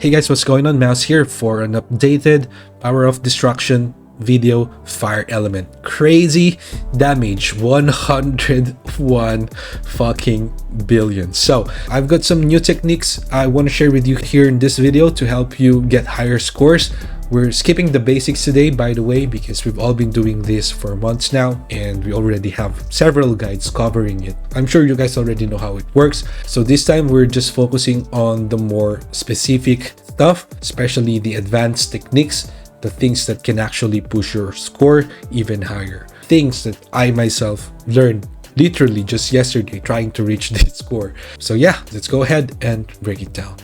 Hey guys, what's going on? Mouse here for an updated Power of Destruction video fire element. Crazy damage, 101 fucking billion. So I've got some new techniques I want to share with you here in this video to help you get higher scores. We're skipping the basics today, by the way, because we've all been doing this for months now and we already have several guides covering it. I'm sure you guys already know how it works. So this time we're just focusing on the more specific stuff, especially the advanced techniques, the things that can actually push your score even higher. Things that I myself learned literally just yesterday trying to reach this score. So yeah, let's go ahead and break it down.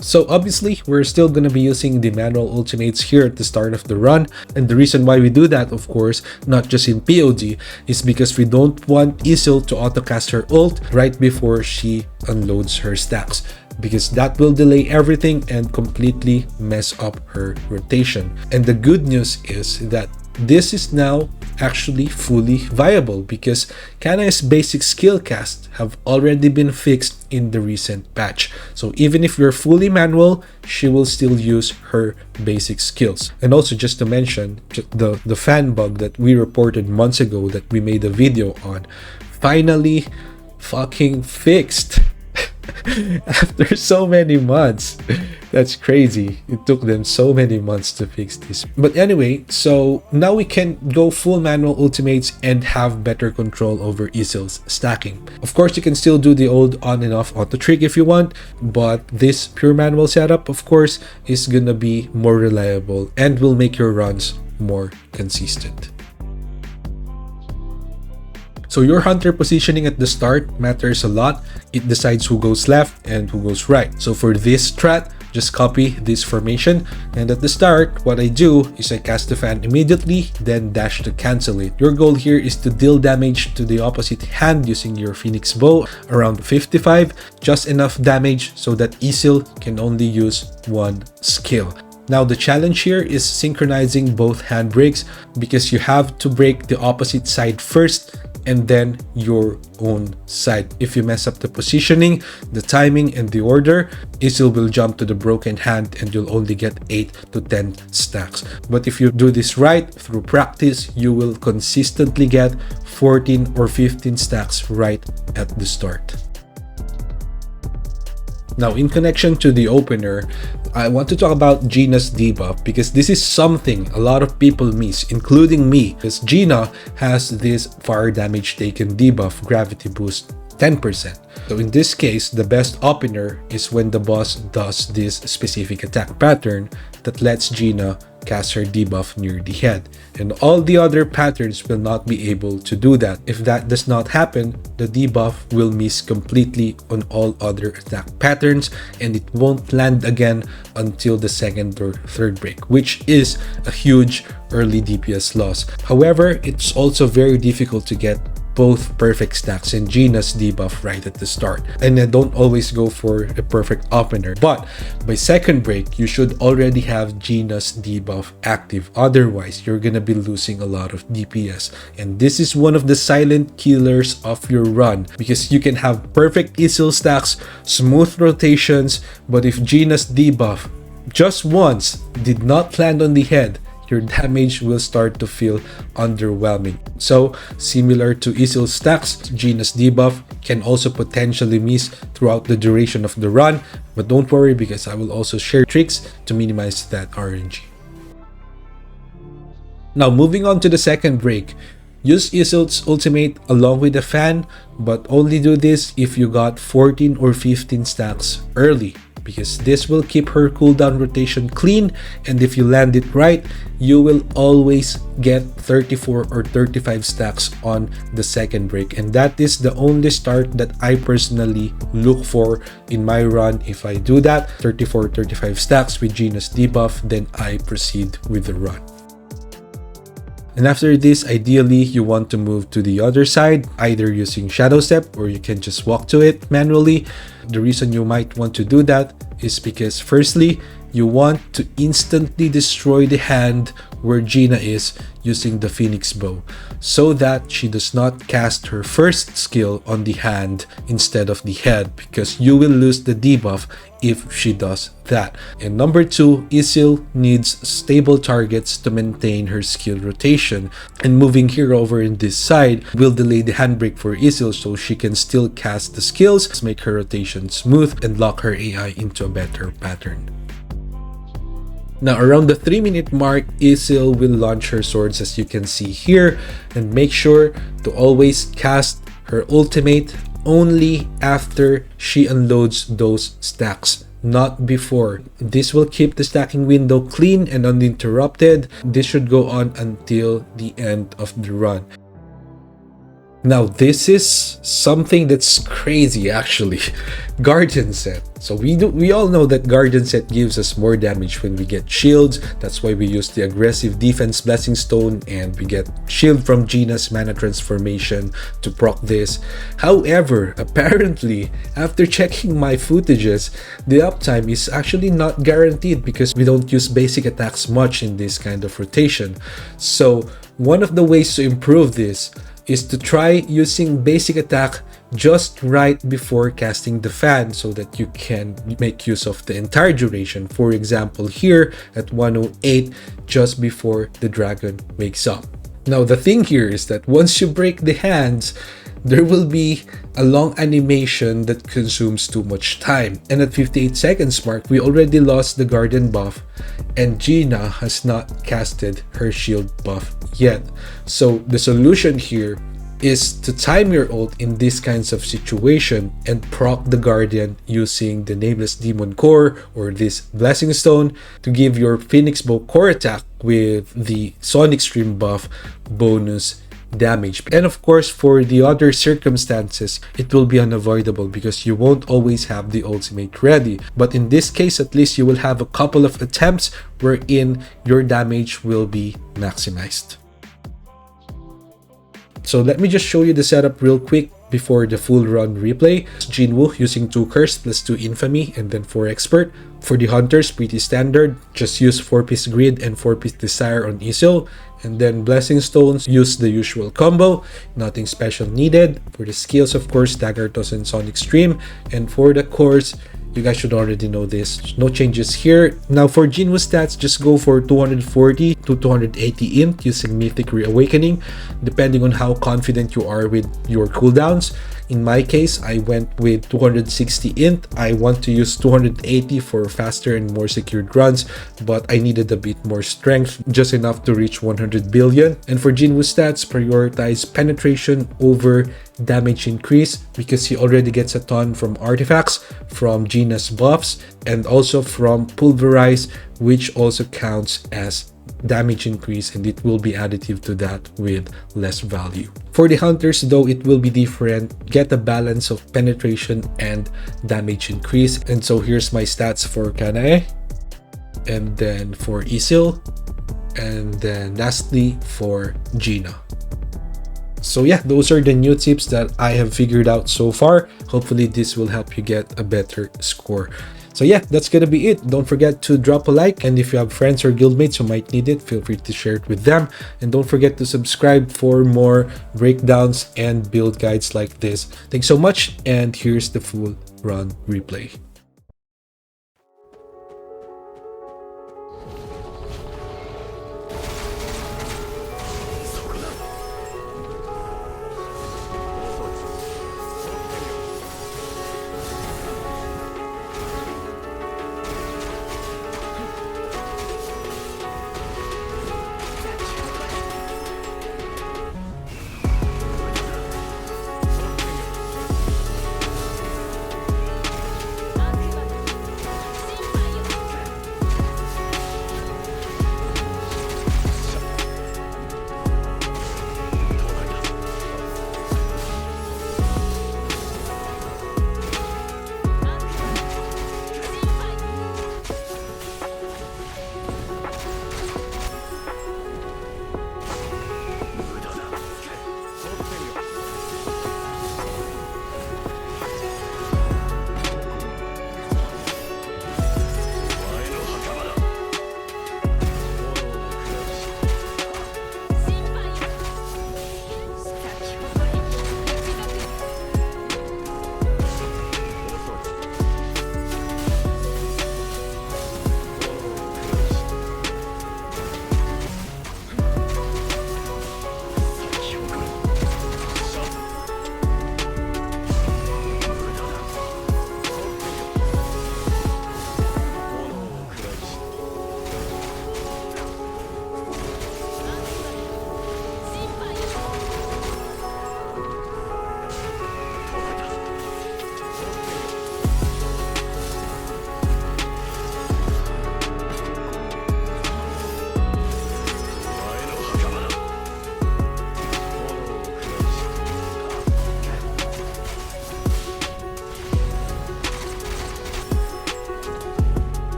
So obviously, we're still going to be using the manual ultimates here at the start of the run. And the reason why we do that, of course, not just in PoD, is because we don't want Esil to autocast her ult right before she unloads her stacks, because that will delay everything and completely mess up her rotation. And the good news is that this is now actually fully viable because Kanae's basic skill cast have already been fixed in the recent patch. So even if you're fully manual, she will still use her basic skills. And also, just to mention, the fan bug that we reported months ago that we made a video on, finally fucking fixed. After so many months. That's crazy. It took them so many months to fix this. But anyway, so now we can go full manual ultimates and have better control over Esil's stacking. Of course, you can still do the old on and off auto trick if you want, but this pure manual setup, of course, is gonna be more reliable and will make your runs more consistent. So your hunter positioning at the start matters a lot. It decides who goes left and who goes right. So for this strat, just copy this formation, and at the start, what I do is I cast the fan immediately, then dash to cancel it. Your goal here is to deal damage to the opposite hand using your Phoenix Bow, around 55, just enough damage so that Esil can only use one skill. Now the challenge here is synchronizing both hand breaks, because you have to break the opposite side first and then your own side. If you mess up the positioning, the timing, and the order, Esil will jump to the broken hand and you'll only get 8 to 10 stacks. But if you do this right through practice, you will consistently get 14 or 15 stacks right at the start. Now, in connection to the opener, I want to talk about Gina's debuff, because this is something a lot of people miss, including me, because Gina has this fire damage taken debuff, gravity boost 10%. So in this case, the best opener is when the boss does this specific attack pattern that lets Gina cast her debuff near the head. And all the other patterns will not be able to do that. If that does not happen, the debuff will miss completely on all other attack patterns and it won't land again until the second or third break, which is a huge early DPS loss. However, it's also very difficult to get both perfect stacks and Gina's debuff right at the start. And I don't always go for a perfect opener, but by second break, you should already have Gina's debuff active. Otherwise, you're gonna be losing a lot of DPS. And this is one of the silent killers of your run, because you can have perfect Esil stacks, smooth rotations, but if Gina's debuff just once did not land on the head, your damage will start to feel underwhelming. So similar to Esil stacks, Gina's debuff can also potentially miss throughout the duration of the run, but don't worry, because I will also share tricks to minimize that RNG. Now moving on to the second break, use Esil's ultimate along with the fan, but only do this if you got 14 or 15 stacks early, because this will keep her cooldown rotation clean, and if you land it right, you will always get 34 or 35 stacks on the second break. And that is the only start that I personally look for in my run. If I do that, 34, 35 stacks with Gina's debuff, then I proceed with the run. And after this, ideally, you want to move to the other side, either using Shadow Step or you can just walk to it manually. The reason you might want to do that is because firstly, you want to instantly destroy the hand where Gina is using the Phoenix Bow, so that she does not cast her first skill on the hand instead of the head, because you will lose the debuff if she does that. And number 2, Esil needs stable targets to maintain her skill rotation, and moving here over in this side will delay the handbrake for Esil so she can still cast the skills, make her rotation smooth, and lock her AI into a better pattern. Now around the 3-minute mark, Esil will launch her swords as you can see here, and make sure to always cast her ultimate only after she unloads those stacks, not before. This will keep the stacking window clean and uninterrupted. This should go on until the end of the run. Now this is something that's crazy actually. Guardian set. So we all know that Guardian set gives us more damage when we get shields. That's why we use the aggressive defense blessing stone, and we get shield from Gina's mana transformation to proc this. However, apparently after checking my footages, the uptime is actually not guaranteed because we don't use basic attacks much in this kind of rotation. So one of the ways to improve this is to try using basic attack just right before casting the fan so that you can make use of the entire duration. For example, here at 108, just before the dragon wakes up. Now the thing here is that once you break the hands, there will be a long animation that consumes too much time. And at 58 seconds mark, we already lost the Guardian buff, and Gina has not casted her shield buff yet. So the solution here is to time your ult in these kinds of situation and proc the Guardian using the Nameless Demon Core or this Blessing Stone to give your Phoenix Bow core attack with the Sonic Stream buff bonus damage. And of course, for the other circumstances, it will be unavoidable because you won't always have the ultimate ready. But in this case, at least you will have a couple of attempts wherein your damage will be maximized. So let me just show you the setup real quick before the full run replay. Jinwoo using 2 Curse plus 2 Infamy and then 4 Expert. For the Hunters, pretty standard. Just use 4-piece Grid and 4-piece Desire on Esil. And then Blessing Stones, use the usual combo. Nothing special needed. For the skills, of course, Dagger Toss and Sonic Stream. And for the cores, you guys should already know this. No changes here. Now for Jinwoo stats, just go for 240 to 280 int using Mythic Reawakening, depending on how confident you are with your cooldowns. In my case, I went with 260 int. I want to use 280 for faster and more secured runs, but I needed a bit more strength, just enough to reach 100 billion. And for Jinwoo stats, prioritize penetration over damage increase because he already gets a ton from artifacts, from Gina's buffs, and also from Pulverize, which also counts as damage increase, and it will be additive to that with less value. For the Hunters though, it will be different. Get a balance of penetration and damage increase. And so here's my stats for Kanae, and then for Esil, and then lastly for Gina. So yeah, those are the new tips that I have figured out so far. Hopefully this will help you get a better score. So yeah, that's gonna be it. Don't forget to drop a like, and if you have friends or guildmates who might need it, feel free to share it with them. And don't forget to subscribe for more breakdowns and build guides like this. Thanks so much, and here's the full run replay.